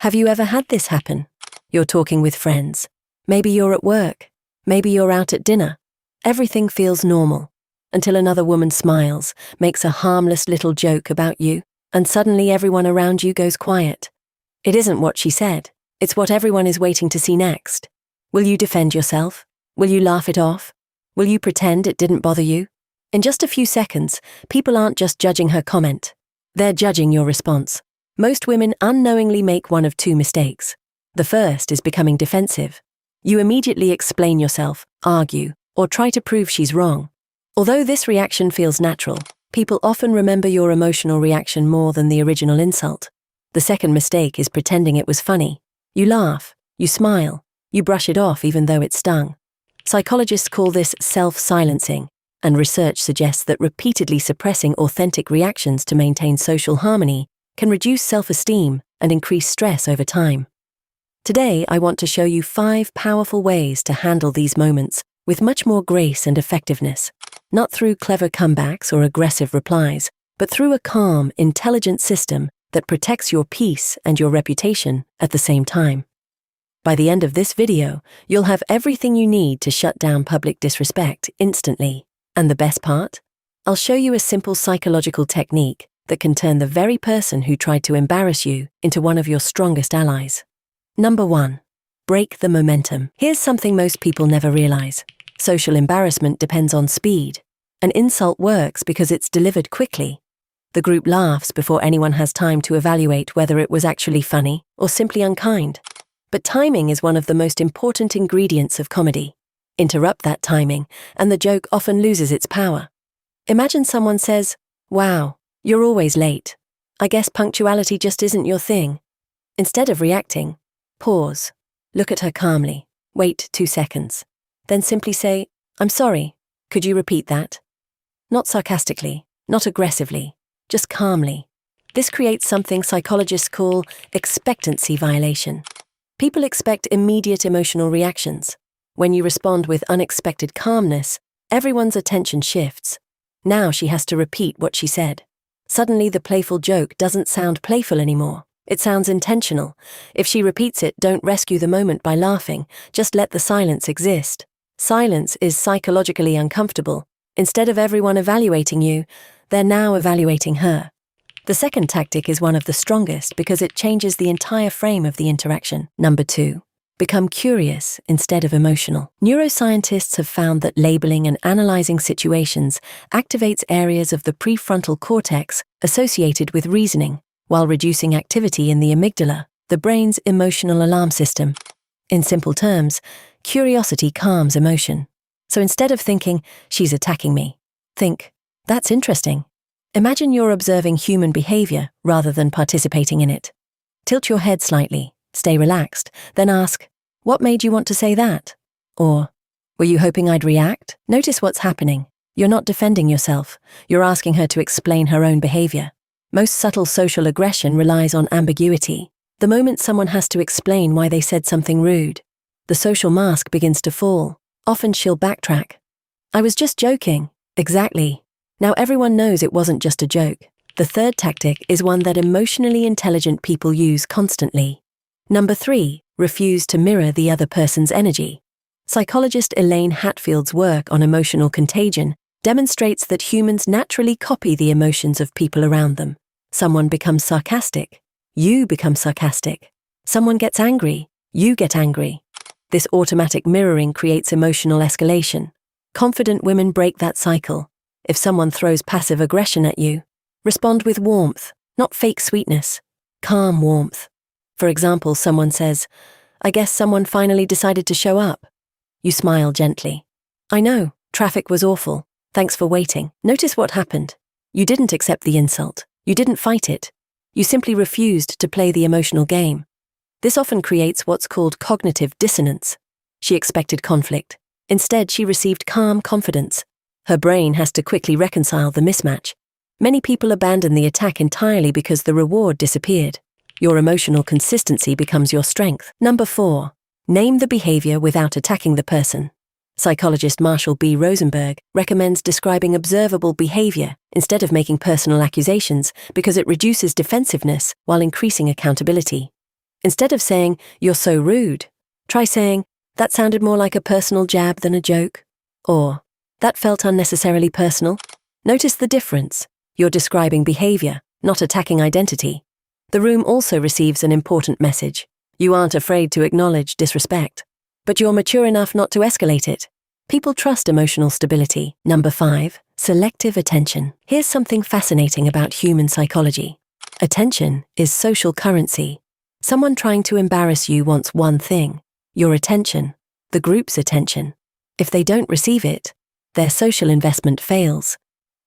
Have you ever had this happen? You're talking with friends. Maybe you're at work. Maybe you're out at dinner. Everything feels normal until another woman smiles, makes a harmless little joke about you, and suddenly everyone around you goes quiet. It isn't what she said. It's what everyone is waiting to see next. Will you defend yourself? Will you laugh it off? Will you pretend it didn't bother you? In just a few seconds, people aren't just judging her comment. They're judging your response. Most women unknowingly make one of two mistakes. The first is becoming defensive. You immediately explain yourself, argue, or try to prove she's wrong. Although this reaction feels natural, people often remember your emotional reaction more than the original insult. The second mistake is pretending it was funny. You laugh, you smile, you brush it off even though it stung. Psychologists call this self-silencing, and research suggests that repeatedly suppressing authentic reactions to maintain social harmony can reduce self-esteem and increase stress over time. Today, I want to show you 5 powerful ways to handle these moments with much more grace and effectiveness, not through clever comebacks or aggressive replies, but through a calm, intelligent system that protects your peace and your reputation at the same time. By the end of this video, you'll have everything you need to shut down public disrespect instantly. And the best part? I'll show you a simple psychological technique that can turn the very person who tried to embarrass you into one of your strongest allies. Number 1. Break the momentum. Here's something most people never realize. Social embarrassment depends on speed. An insult works because it's delivered quickly. The group laughs before anyone has time to evaluate whether it was actually funny or simply unkind. But timing is one of the most important ingredients of comedy. Interrupt that timing, and the joke often loses its power. Imagine someone says, "Wow, you're always late. I guess punctuality just isn't your thing." Instead of reacting, pause, look at her calmly, wait 2 seconds, then simply say, "I'm sorry, could you repeat that?" Not sarcastically, not aggressively, just calmly. This creates something psychologists call expectancy violation. People expect immediate emotional reactions. When you respond with unexpected calmness, everyone's attention shifts. Now she has to repeat what she said. Suddenly the playful joke doesn't sound playful anymore. It sounds intentional. If she repeats it, don't rescue the moment by laughing. Just let the silence exist. Silence is psychologically uncomfortable. Instead of everyone evaluating you, they're now evaluating her. The second tactic is one of the strongest because it changes the entire frame of the interaction. Number 2. Become curious instead of emotional. Neuroscientists have found that labeling and analyzing situations activates areas of the prefrontal cortex associated with reasoning, while reducing activity in the amygdala, the brain's emotional alarm system. In simple terms, curiosity calms emotion. So instead of thinking, "She's attacking me," think, "That's interesting." Imagine you're observing human behavior rather than participating in it. Tilt your head slightly, stay relaxed, then ask, "What made you want to say that?" Or, "Were you hoping I'd react?" Notice what's happening. You're not defending yourself. You're asking her to explain her own behavior. Most subtle social aggression relies on ambiguity. The moment someone has to explain why they said something rude, the social mask begins to fall. Often she'll backtrack. "I was just joking." Exactly. Now everyone knows it wasn't just a joke. The third tactic is one that emotionally intelligent people use constantly. Number 3, refuse to mirror the other person's energy. Psychologist Elaine Hatfield's work on emotional contagion demonstrates that humans naturally copy the emotions of people around them. Someone becomes sarcastic, you become sarcastic. Someone gets angry, you get angry. This automatic mirroring creates emotional escalation. Confident women break that cycle. If someone throws passive aggression at you, respond with warmth, not fake sweetness. Calm warmth. For example, someone says, "I guess someone finally decided to show up." You smile gently. "I know, traffic was awful. Thanks for waiting." Notice what happened. You didn't accept the insult. You didn't fight it. You simply refused to play the emotional game. This often creates what's called cognitive dissonance. She expected conflict. Instead, she received calm confidence. Her brain has to quickly reconcile the mismatch. Many people abandon the attack entirely because the reward disappeared. Your emotional consistency becomes your strength. Number 4. Name the behavior without attacking the person. Psychologist Marshall B. Rosenberg recommends describing observable behavior instead of making personal accusations because it reduces defensiveness while increasing accountability. Instead of saying, "You're so rude," try saying, "That sounded more like a personal jab than a joke." Or, "That felt unnecessarily personal." Notice the difference. You're describing behavior, not attacking identity. The room also receives an important message. You aren't afraid to acknowledge disrespect, but you're mature enough not to escalate it. People trust emotional stability. Number 5, selective attention. Here's something fascinating about human psychology. Attention is social currency. Someone trying to embarrass you wants one thing: your attention, the group's attention. If they don't receive it, their social investment fails.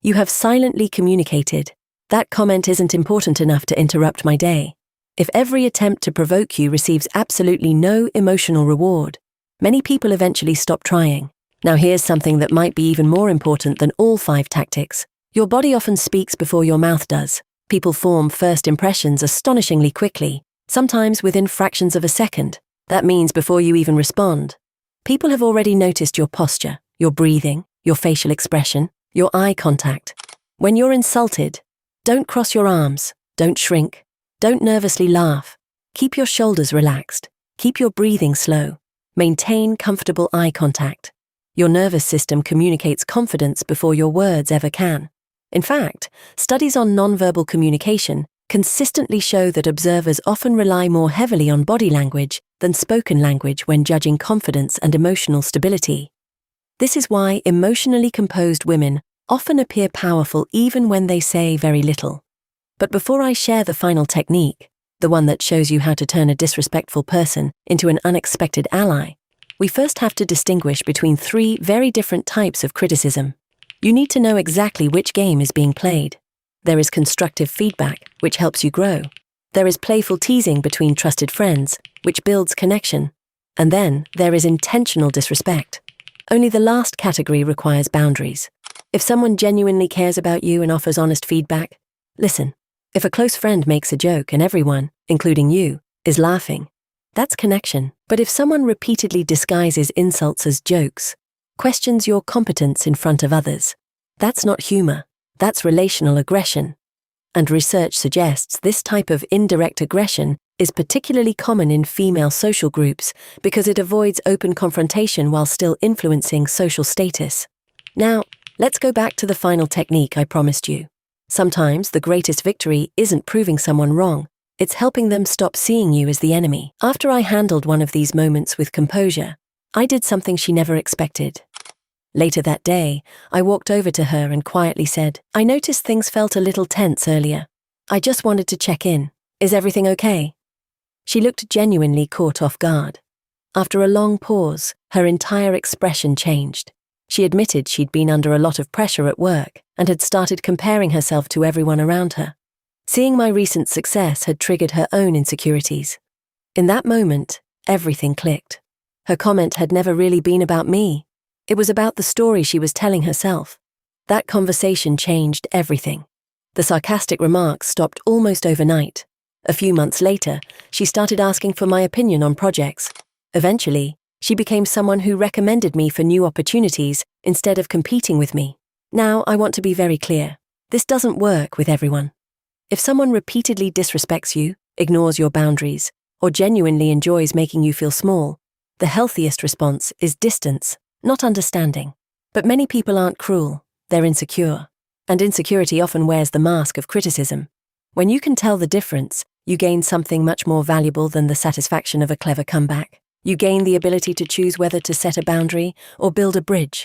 You have silently communicated, "That comment isn't important enough to interrupt my day." If every attempt to provoke you receives absolutely no emotional reward, many people eventually stop trying. Now here's something that might be even more important than all 5 tactics. Your body often speaks before your mouth does. People form first impressions astonishingly quickly, sometimes within fractions of a second. That means before you even respond, people have already noticed your posture, your breathing, your facial expression, your eye contact. When you're insulted, don't cross your arms, don't shrink, don't nervously laugh. Keep your shoulders relaxed, keep your breathing slow, maintain comfortable eye contact. Your nervous system communicates confidence before your words ever can. In fact, studies on nonverbal communication consistently show that observers often rely more heavily on body language than spoken language when judging confidence and emotional stability. This is why emotionally composed women often appear powerful even when they say very little. But before I share the final technique, the one that shows you how to turn a disrespectful person into an unexpected ally, we first have to distinguish between 3 very different types of criticism. You need to know exactly which game is being played. There is constructive feedback, which helps you grow. There is playful teasing between trusted friends, which builds connection. And then there is intentional disrespect. Only the last category requires boundaries. If someone genuinely cares about you and offers honest feedback, listen. If a close friend makes a joke and everyone, including you, is laughing, that's connection. But if someone repeatedly disguises insults as jokes, questions your competence in front of others, that's not humor, that's relational aggression. And research suggests this type of indirect aggression is particularly common in female social groups because it avoids open confrontation while still influencing social status. Now, let's go back to the final technique I promised you. Sometimes the greatest victory isn't proving someone wrong, it's helping them stop seeing you as the enemy. After I handled one of these moments with composure, I did something she never expected. Later that day, I walked over to her and quietly said, "I noticed things felt a little tense earlier. I just wanted to check in. Is everything okay?" She looked genuinely caught off guard. After a long pause, her entire expression changed. She admitted she'd been under a lot of pressure at work and had started comparing herself to everyone around her. Seeing my recent success had triggered her own insecurities. In that moment, everything clicked. Her comment had never really been about me. It was about the story she was telling herself. That conversation changed everything. The sarcastic remarks stopped almost overnight. A few months later, she started asking for my opinion on projects. Eventually, she became someone who recommended me for new opportunities instead of competing with me. Now, I want to be very clear. This doesn't work with everyone. If someone repeatedly disrespects you, ignores your boundaries, or genuinely enjoys making you feel small, the healthiest response is distance, not understanding. But many people aren't cruel, they're insecure. And insecurity often wears the mask of criticism. When you can tell the difference, you gain something much more valuable than the satisfaction of a clever comeback. You gain the ability to choose whether to set a boundary or build a bridge.